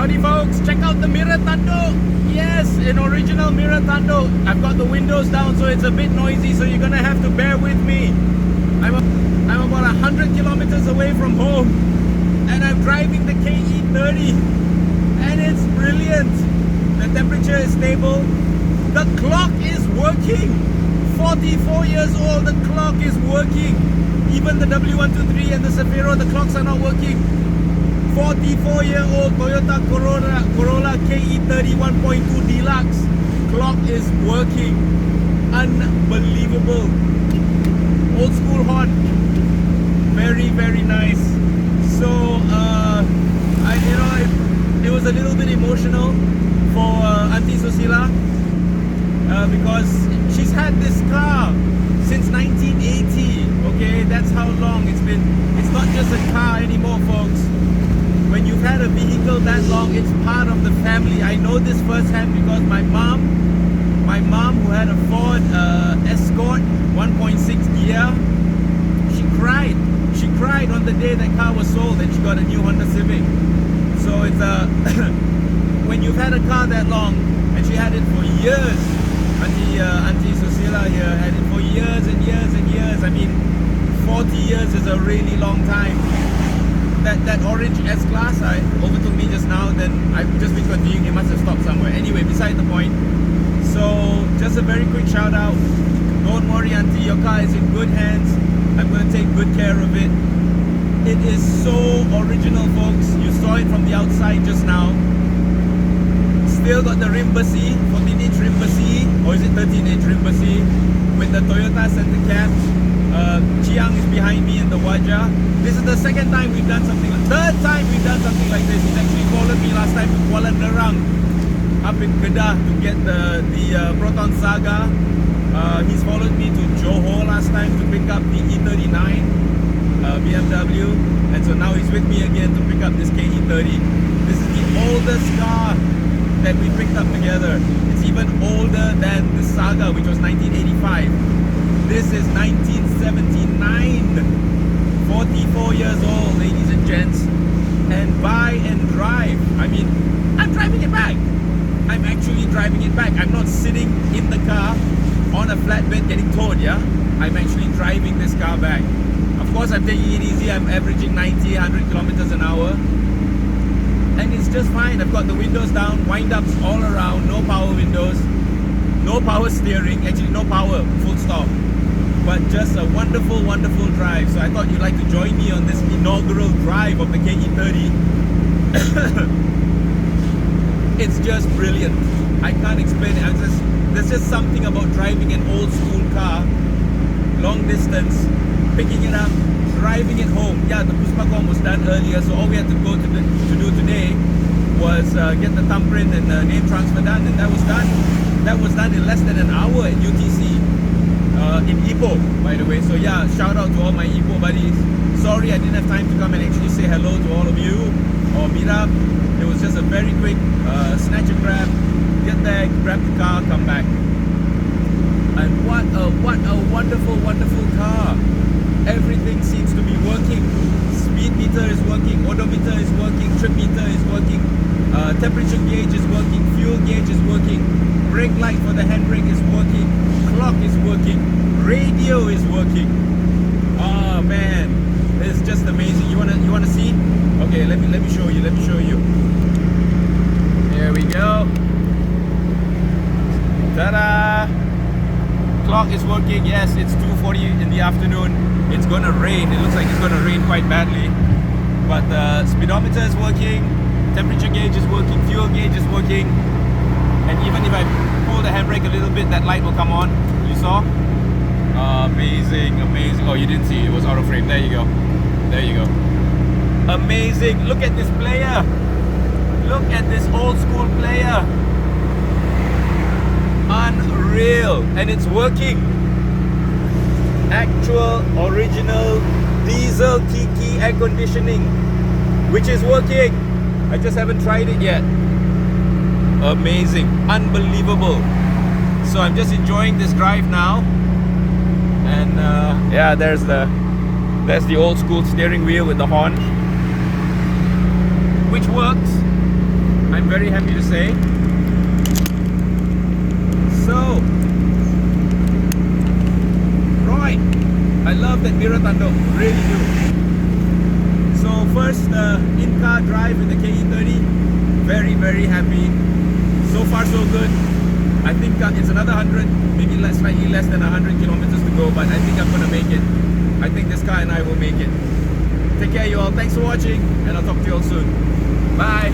Howdy folks, check out the mirror tando. Yes, an original mirror tando. I've got the windows down so it's a bit noisy, so you're gonna have to bear with me. I'm about 100 kilometers away from home and I'm driving the KE30 and it's brilliant. The temperature is stable. The clock is working. 44 years old, the clock is working. Even the W123 and the Safiro, the clocks are not working. 44-year-old Toyota Corolla KE30 1.2 Deluxe clock is working. Unbelievable. Old school horn. Very, very nice. So, it was a little bit emotional for Auntie Susila because she's had this car since 1980. Okay, that's how long it's been. It's not just a car anymore, folks. When you've had a vehicle that long, it's part of the family. I know this firsthand because my mom who had a Ford Escort 1.6 gear, she cried on the day that car was sold and she got a new Honda Civic. So it's when you've had a car that long, and she had it for years. Auntie Susila here had it for years and years and years. I mean, 40 years is a really long time. That orange S-Class overtook me just now, then I've just been continuing, it must have stopped somewhere. Anyway, beside the point. So, just a very quick shout out. Don't worry, Auntie, your car is in good hands. I'm going to take good care of it. It is so original, folks. You saw it from the outside just now. Still got the rim bussy, 14-inch rim bussy, or is it 13-inch rim bussy, with the Toyota center cap. Chiang is behind me in the Gajah. This is the second time we've done something, third time we've done something like this. He's actually followed me last time to Kuala Nerang, up in Kedah to get the Proton Saga. He's followed me to Johor last time to pick up the E39 BMW, and so now he's with me again to pick up this KE30. This is the oldest car that we picked up together. It's even older than the Saga, which was 1985. This is 1979. 44 years old, ladies and gents. And buy and drive. I mean, I'm driving it back. I'm actually driving it back. I'm not sitting in the car on a flatbed getting towed, yeah? I'm actually driving this car back. Of course, I'm taking it easy. I'm averaging 90, 100 kilometers an hour. And it's just fine. I've got the windows down, wind-ups all around, no power windows, no power steering, actually no power, full stop. But just a wonderful, wonderful drive. So I thought you'd like to join me on this inaugural drive of the KE30. It's just brilliant. I can't explain it. There's just something about driving an old school car, long distance, picking it up, driving it home. Yeah, the Puspakom was done earlier, so all we had to go to do today was get the thumbprint and the name transfer done, and that was done. That was done in less than an hour at UTC. In Ipoh, by the way. So yeah, shout out to all my Ipoh buddies. Sorry I didn't have time to come and actually say hello to all of you or meet up. It was just a very quick snatch and grab, get there, grab the car, come back. And what a wonderful, wonderful car. Everything seems to be working. Speed meter is working, odometer is working, trip meter is working, temperature gauge is working, fuel gauge is working, brake light for the handbrake is working, clock is working, radio is working. Oh man, it's just amazing. You wanna see? Okay, let me show you. Here we go. Ta-da! Clock is working. Yes, it's 2:40 in the afternoon. It's gonna rain. It looks like it's gonna rain quite badly. But the speedometer is working, temperature gauge is working, fuel gauge is working, and even if I pull the handbrake a little bit, that light will come on. You saw? Amazing, amazing. Oh, you didn't see, it was out of frame. There you go. Amazing. Look at this player. Look at this old school player. Unreal. And it's working. Actual, original, diesel Kiki air conditioning, which is working. I just haven't tried it yet. Amazing. Unbelievable. So I'm just enjoying this drive now. And yeah, there's the old school steering wheel with the horn, which works. I'm very happy to say. So, right, I love that mirror tanduk, really do. So first, in-car drive with the KE30, very happy. So far so good. I think it's another 100, maybe slightly less than 100 kilometers to go, but I think I'm gonna make it. I think this car and I will make it. Take care, you all. Thanks for watching, and I'll talk to you all soon. Bye.